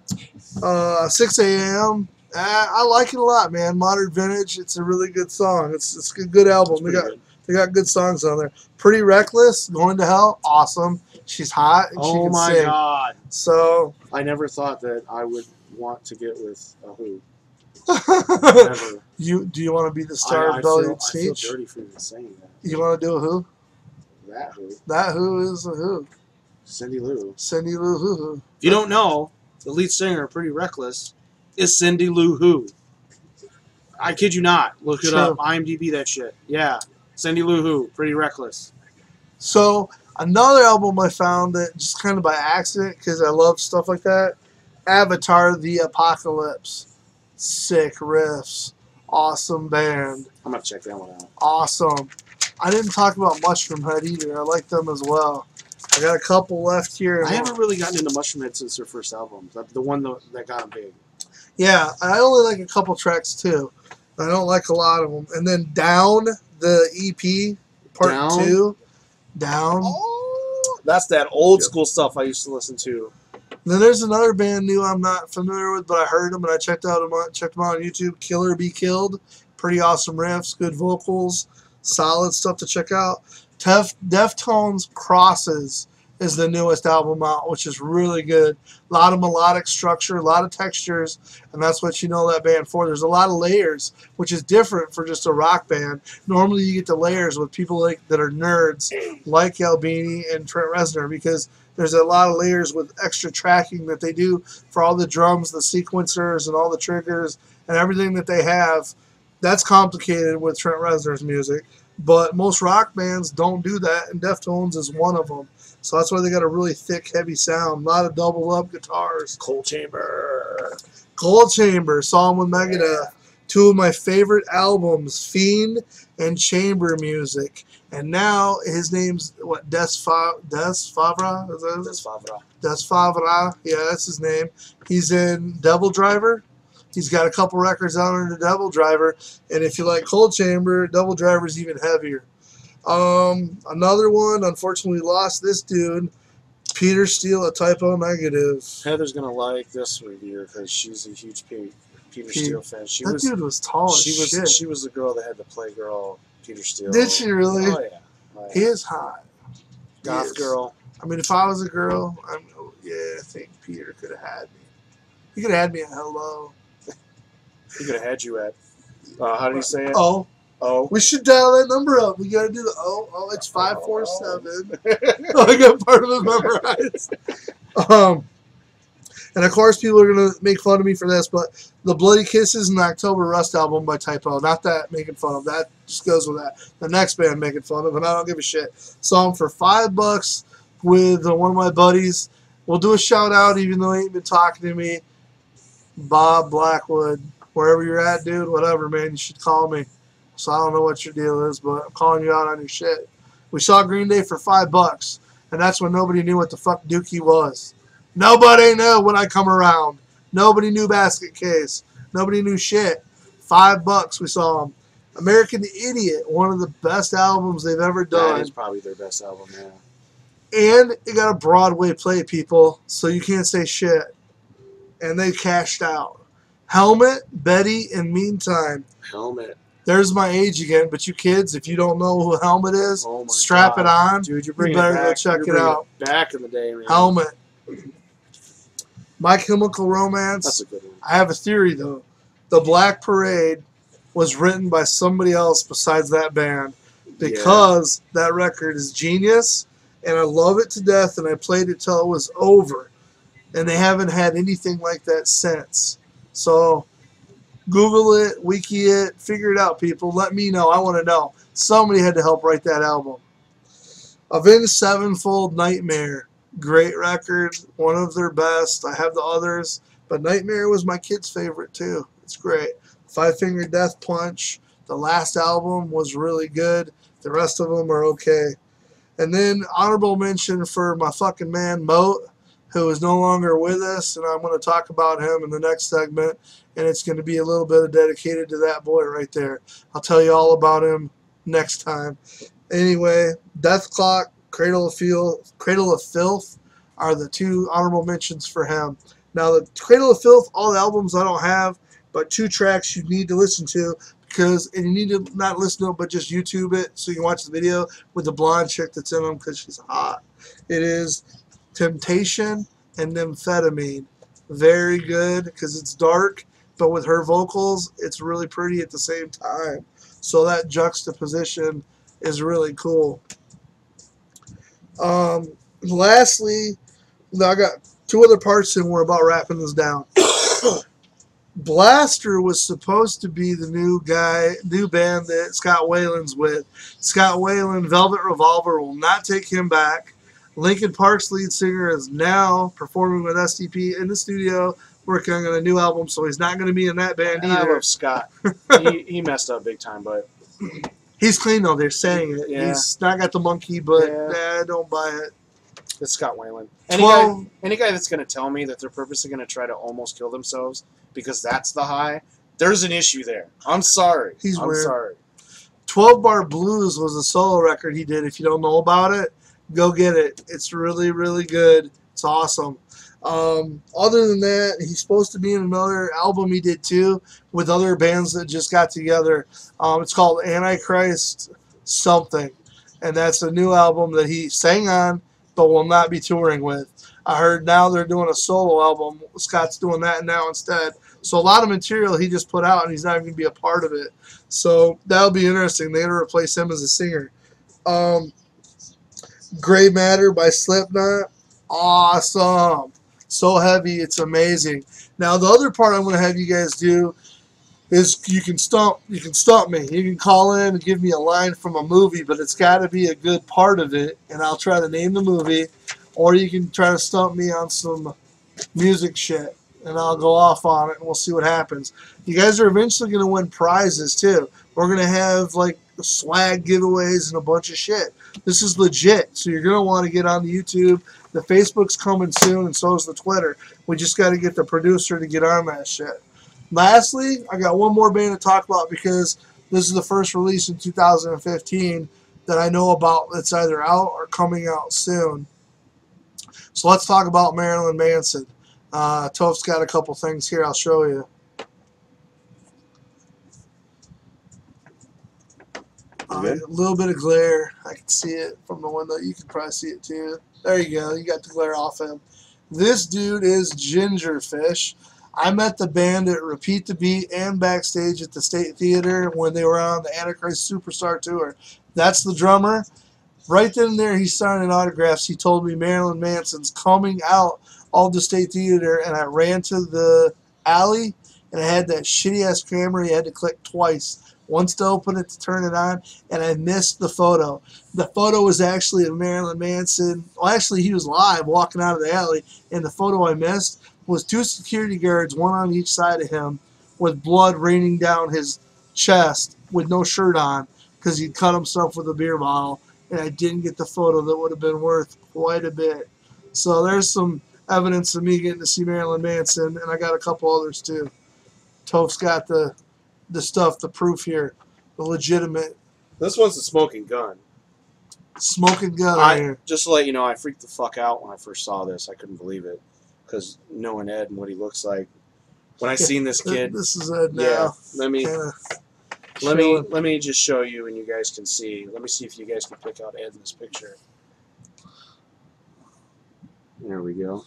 Speaker 2: 6 a.m. I like it a lot, man. Modern Vintage. It's a really good song. It's a good album. They got good songs on there. Pretty Reckless. Going to Hell. Awesome. She's hot and she
Speaker 1: Oh
Speaker 2: can
Speaker 1: my
Speaker 2: sing.
Speaker 1: God!
Speaker 2: So
Speaker 1: I never thought that I would want to get with a Who. Never.
Speaker 2: do you want to be the star
Speaker 1: I
Speaker 2: of Belly
Speaker 1: feel,
Speaker 2: and
Speaker 1: I feel
Speaker 2: Speech?
Speaker 1: dirty for even saying that.
Speaker 2: You want to do a Who?
Speaker 1: That Who.
Speaker 2: That Who is a Who.
Speaker 1: Cindy Lou.
Speaker 2: Cindy Lou Who.
Speaker 1: If you don't know, the lead singer, Pretty Reckless, is Cindy Lou Who. I kid you not. Look it
Speaker 2: True.
Speaker 1: up. IMDb that shit. Yeah. Cindy Lou Who. Pretty Reckless.
Speaker 2: So another album I found that just kind of by accident because I love stuff like that. Avatar: The Apocalypse. Sick riffs. Awesome band.
Speaker 1: I'm going to check that one out.
Speaker 2: Awesome. I didn't talk about Mushroom Head either. I like them as well. I got a couple left here.
Speaker 1: I haven't really gotten into Mushroom Head since their first album. The one that got them big.
Speaker 2: Yeah, I only like a couple tracks too. I don't like a lot of them. And then Down, the EP, part
Speaker 1: Down?
Speaker 2: 2. Down.
Speaker 1: Oh, that's that old school stuff I used to listen to.
Speaker 2: Then there's another band new I'm not familiar with, but I heard them and I checked them out on YouTube. Killer Be Killed. Pretty awesome riffs, good vocals, solid stuff to check out. Deftones Crosses is the newest album out, which is really good. A lot of melodic structure, a lot of textures, and that's what you know that band for. There's a lot of layers, which is different for just a rock band. Normally you get the layers with people that are nerds like Albini and Trent Reznor, because there's a lot of layers with extra tracking that they do for all the drums, the sequencers, and all the triggers, and everything that they have. That's complicated with Trent Reznor's music, but most rock bands don't do that, and Deftones is one of them. So that's why they got a really thick, heavy sound. A lot of double-up guitars.
Speaker 1: Cold Chamber.
Speaker 2: Cold Chamber, saw him with Megadeth. Two of my favorite albums, Fiend and Chamber Music. And now his name's, what, Des Favre? Is that
Speaker 1: Des Favre.
Speaker 2: Des Favre. Yeah, that's his name. He's in Devil Driver. He's got a couple records out under Devil Driver. And if you like Cold Chamber, Devil Driver is even heavier. Another one, unfortunately lost this dude, Peter Steele, A Type O Negative.
Speaker 1: Heather's going to like this review because she's a huge Peter Steele fan.
Speaker 2: That dude was tall as shit.
Speaker 1: She was the girl that had the Playgirl, Peter Steele.
Speaker 2: Did she really?
Speaker 1: Oh, yeah. Oh, yeah.
Speaker 2: He is hot.
Speaker 1: Goth girl.
Speaker 2: I mean, if I was a girl, I think Peter could have had me. He could have had me at hello.
Speaker 1: He could have had you at, how did he say it?
Speaker 2: Oh.
Speaker 1: Oh.
Speaker 2: We should dial that number up. We got to do the it's 547. I got part of it memorized. And of course, people are going to make fun of me for this, but the Bloody Kisses and the October Rust album by Type O. Not that making fun of. That just goes with that. The next band making fun of, and I don't give a shit. Saw them for $5 with one of my buddies. We'll do a shout out, even though he ain't been talking to me. Bob Blackwood. Wherever you're at, dude, whatever, man, you should call me. So I don't know what your deal is, but I'm calling you out on your shit. We saw Green Day for $5, and that's when nobody knew what the fuck Dookie was. Nobody knew when I come around. Nobody knew Basket Case. Nobody knew shit. $5 we saw them. American Idiot, one of the best albums they've ever done.
Speaker 1: That is probably their best album, yeah.
Speaker 2: And it got a Broadway play, people, so you can't say shit. And they cashed out. Helmet, Betty, and Meantime.
Speaker 1: Helmet.
Speaker 2: There's my age again, but you kids, if you don't know who Helmet is, strap it on.
Speaker 1: Dude, you
Speaker 2: better go check it out.
Speaker 1: Back in the day, man.
Speaker 2: Helmet. My Chemical Romance.
Speaker 1: That's a good one.
Speaker 2: I have a theory, though. The Black Parade was written by somebody else besides that band, because that record is genius, and I love it to death, and I played it till it was over. And they haven't had anything like that since. So Google it, wiki it, figure it out, people. Let me know. I want to know. Somebody had to help write that album. Avenged Sevenfold, Nightmare. Great record. One of their best. I have the others. But Nightmare was my kid's favorite, too. It's great. Five Finger Death Punch. The last album was really good. The rest of them are okay. And then honorable mention for my fucking man, Moat, who is no longer with us, and I'm going to talk about him in the next segment, and it's going to be a little bit dedicated to that boy right there. I'll tell you all about him next time. Anyway, Death Clock, Cradle of Filth are the two honorable mentions for him. Now, the Cradle of Filth, all the albums I don't have, but 2 tracks you need to listen to, and you need to not listen to it, but just YouTube it so you can watch the video with the blonde chick that's in them because she's hot. It is Temptation and Amphetamine. Very good because it's dark, but with her vocals, it's really pretty at the same time. So that juxtaposition is really cool. Lastly, I got 2 other parts and we're about wrapping this down. Blaster was supposed to be the new band that Scott Weiland's with. Scott Weiland, Velvet Revolver, will not take him back. Linkin Park's lead singer is now performing with SDP in the studio, working on a new album, so he's not going to be in that band either.
Speaker 1: I love Scott. he messed up big time, but
Speaker 2: he's clean though. They're saying it.
Speaker 1: Yeah.
Speaker 2: He's not got the monkey, but
Speaker 1: yeah.
Speaker 2: don't buy it.
Speaker 1: It's Scott Weiland.
Speaker 2: 12.
Speaker 1: Any guy that's going to tell me that they're purposely going to try to almost kill themselves because that's the high, there's an issue there. I'm sorry.
Speaker 2: He's
Speaker 1: I'm
Speaker 2: weird.
Speaker 1: sorry.
Speaker 2: 12 Bar Blues was a solo record he did. If you don't know about it, go get it. It's really, really good. It's awesome. Other than that, he's supposed to be in another album he did too with other bands that just got together. It's called Antichrist something, and that's a new album that he sang on but will not be touring with. I heard now they're doing a solo album. Scott's doing that now instead. So a lot of material he just put out, and he's not even going to be a part of it. So that'll be interesting. They're going to replace him as a singer. Gray Matter by Slipknot. Awesome. So heavy, it's amazing. Now the other part I'm going to have you guys do is you can stump me. You can call in and give me a line from a movie, but it's got to be a good part of it, and I'll try to name the movie. Or you can try to stump me on some music shit, and I'll go off on it, and we'll see what happens. You guys are eventually going to win prizes, too. We're going to have, like, swag giveaways and a bunch of shit. This is legit, so you're going to want to get on the YouTube. The Facebook's coming soon, and so is the Twitter. We just got to get the producer to get on that shit. Lastly, I got one more band to talk about because this is the first release in 2015 that I know about that's either out or coming out soon. So let's talk about Marilyn Manson. Toph's got a couple things here I'll show you. A little bit of glare. I can see it from the window. You can probably see it too. There you go. You got the glare off him. This dude is Gingerfish. I met the band at Repeat the Beat and backstage at the State Theater when they were on the Antichrist Superstar Tour. That's the drummer. Right then and there, he's signing autographs. He told me Marilyn Manson's coming out of the State Theater, and I ran to the alley, and I had that shitty-ass camera. You had to click twice. Once to open it to turn it on, and I missed the photo. The photo was actually of Marilyn Manson. Well, actually, he was live walking out of the alley, and the photo I missed was two security guards, one on each side of him, with blood raining down his chest with no shirt on because he'd cut himself with a beer bottle. And I didn't get the photo that would have been worth quite a bit. So there's some evidence of me getting to see Marilyn Manson, and I got a couple others too. Toph's got the stuff, the proof here, the legitimate
Speaker 1: This one's a smoking gun.
Speaker 2: smoking gun right here.
Speaker 1: Just to let you know, I freaked the fuck out when I first saw this. I couldn't believe it because knowing Ed and what he looks like. When I seen this kid,
Speaker 2: This is Ed now.
Speaker 1: yeah. Let
Speaker 2: Showing.
Speaker 1: me just show you, and you guys can see. Let me see if you guys can pick out Ed in this picture. There we go.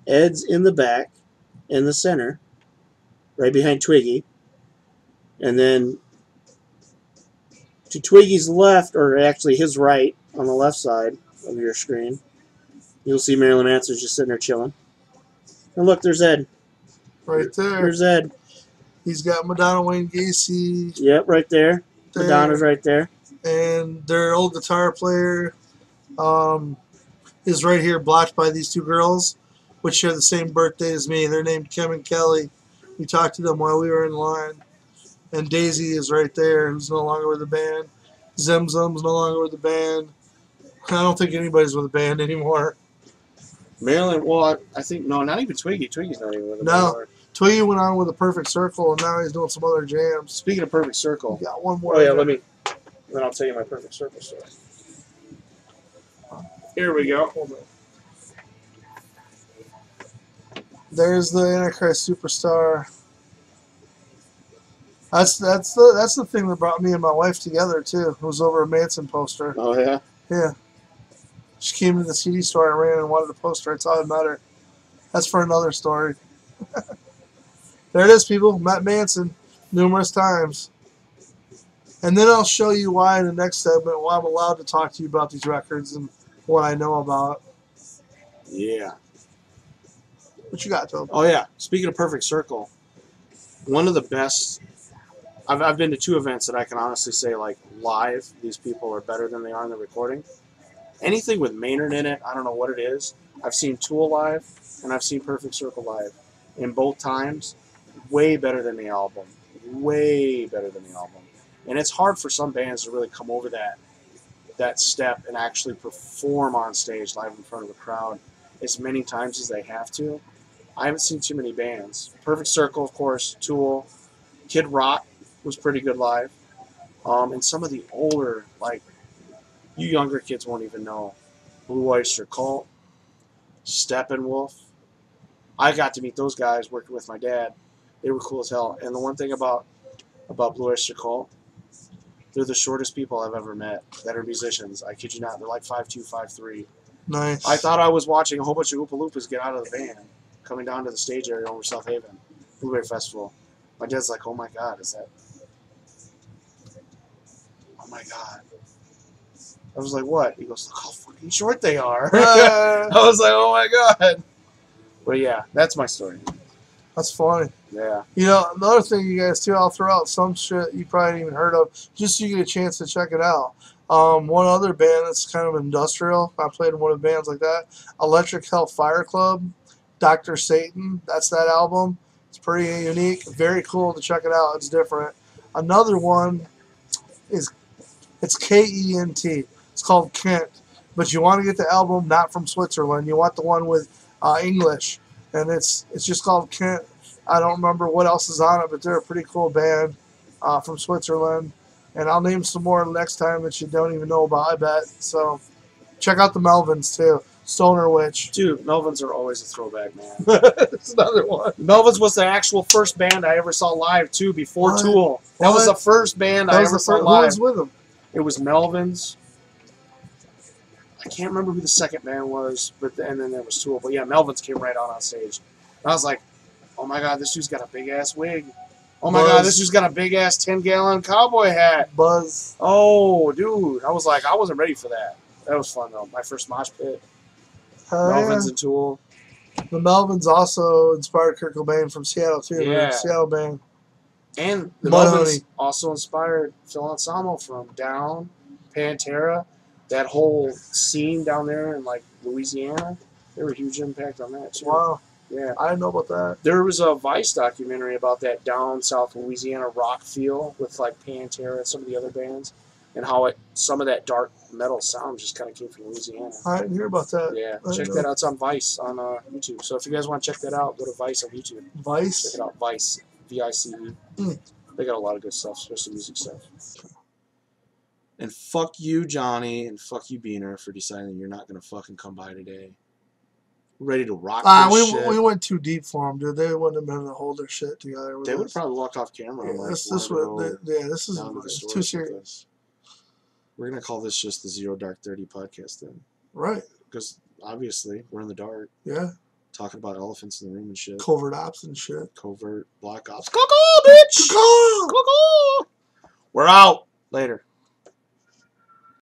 Speaker 1: Ed's in the back, in the center, right behind Twiggy. And then to Twiggy's left, or actually his right, on the left side of your screen, you'll see Marilyn Manson's just sitting there chilling. And look, there's Ed.
Speaker 2: Right there.
Speaker 1: There's Ed.
Speaker 2: He's got Madonna Wayne Gacy.
Speaker 1: Yep, right there.
Speaker 2: There.
Speaker 1: Madonna's right there.
Speaker 2: And their old guitar player is right here, blocked by these two girls, which share the same birthday as me. They're named Kim and Kelly. We talked to them while we were in line. And Daisy is right there, who's no longer with the band. Zemzem's no longer with the band. I don't think anybody's with the band anymore.
Speaker 1: Marilyn, well, I think, no, not even Twiggy. Twiggy's not even with them
Speaker 2: No.
Speaker 1: anymore.
Speaker 2: Twiggy went on with a Perfect Circle, and now he's doing some other jams.
Speaker 1: Speaking of Perfect Circle.
Speaker 2: Got one more.
Speaker 1: Oh, yeah, then I'll tell you my Perfect Circle story. Here we go.
Speaker 2: Hold on. There's the Antichrist Superstar. That's the thing that brought me and my wife together too. It was over a Manson poster.
Speaker 1: Oh, yeah?
Speaker 2: Yeah. She came to the CD store and ran and wanted a poster. I thought I met her. That's for another story. There it is, people. Met Manson numerous times. And then I'll show you why in the next segment, why I'm allowed to talk to you about these records and what I know about.
Speaker 1: Yeah.
Speaker 2: What you got, Tom?
Speaker 1: Oh, yeah. Speaking of Perfect Circle, one of the best... I've been to two events that I can honestly say, like, live, these people are better than they are in the recording. Anything with Maynard in it, I don't know what it is. I've seen Tool live, and I've seen Perfect Circle live. And both times, way better than the album. way better than the album. And it's hard for some bands to really come over that step and actually perform on stage live in front of a crowd as many times as they have to. I haven't seen too many bands. Perfect Circle, of course, Tool, Kid Rock was pretty good live. And some of the older, like, you younger kids won't even know. Blue Oyster Cult, Steppenwolf. I got to meet those guys working with my dad. They were cool as hell. And the one thing about Blue Oyster Cult, they're the shortest people I've ever met that are musicians. I kid you not. They're like 5'2", 5'3".
Speaker 2: Nice.
Speaker 1: I thought I was watching a whole bunch of Oompa Loompas get out of the van, coming down to the stage area over South Haven, Blueberry Festival. My dad's like, oh my God, is that... Oh my God. I was like, what? He goes, look how fucking short they are. I was like, oh my God. But yeah, that's my story.
Speaker 2: That's funny.
Speaker 1: Yeah.
Speaker 2: You know, another thing, you guys, too, I'll throw out some shit you probably haven't even heard of, just so you get a chance to check it out. One other band that's kind of industrial, I played in one of the bands like that, Electric Hell Fire Club, Dr. Satan, that's that album. It's pretty unique, very cool to check it out. It's different. Another one is, it's K-E-N-T. It's called Kent. But you want to get the album not from Switzerland. You want the one with English. And it's just called Kent. I don't remember what else is on it, but they're a pretty cool band from Switzerland. And I'll name some more next time that you don't even know about, I bet. So check out the Melvins, too. Stoner Witch.
Speaker 1: Dude, Melvins are always a throwback, man.
Speaker 2: That's another one.
Speaker 1: Melvins was the actual first band I ever saw live, too, before
Speaker 2: What?
Speaker 1: Tool. That was the first band I ever saw
Speaker 2: Who
Speaker 1: live.
Speaker 2: was with them?
Speaker 1: It was Melvins. I can't remember who the second band was, and then there was Tool. But yeah, Melvins came right out on stage. And I was like, oh my God, this dude's got a big-ass wig. Oh my God, this dude's got a big-ass 10-gallon cowboy hat.
Speaker 2: Buzz.
Speaker 1: Oh, dude. I was like, I wasn't ready for that. That was fun, though. My first mosh pit. Melvins and Tool.
Speaker 2: The Melvins also inspired Kurt Cobain from Seattle, too.
Speaker 1: Yeah.
Speaker 2: Seattle band.
Speaker 1: And the
Speaker 2: Mudhoney.
Speaker 1: Melvins also inspired Phil Anselmo from Down, Pantera, that whole scene down there in, like, Louisiana. They were a huge impact on that, too.
Speaker 2: Wow.
Speaker 1: Yeah.
Speaker 2: I didn't know about that.
Speaker 1: There was a Vice documentary about that down South Louisiana rock feel with, like, Pantera and some of the other bands, and how some of that dark metal sound just kind of came from Louisiana.
Speaker 2: I didn't hear about that.
Speaker 1: Yeah, check that out. It's on Vice on YouTube. So if you guys want to check that out, go to Vice on YouTube.
Speaker 2: Vice?
Speaker 1: Check it out. Vice. V-I-C-E. They got a lot of good stuff, especially music stuff. And fuck you, Johnny, and fuck you, Beaner, for deciding you're not going to fucking come by today. We're ready to rock this shit.
Speaker 2: We went too deep for them, dude. They wouldn't have been able to hold their shit together.
Speaker 1: They would have probably walked off camera.
Speaker 2: Yeah,
Speaker 1: and
Speaker 2: this
Speaker 1: wanted to go
Speaker 2: this is
Speaker 1: down to the
Speaker 2: it's
Speaker 1: stores
Speaker 2: too
Speaker 1: with
Speaker 2: serious.
Speaker 1: us. We're going to call this just the Zero Dark 30 podcast then.
Speaker 2: Right.
Speaker 1: Because obviously, we're in the dark.
Speaker 2: Yeah.
Speaker 1: Talking about elephants in the room and shit.
Speaker 2: Covert ops and shit.
Speaker 1: Covert, black ops. Go, bitch! Go! We're out. Later.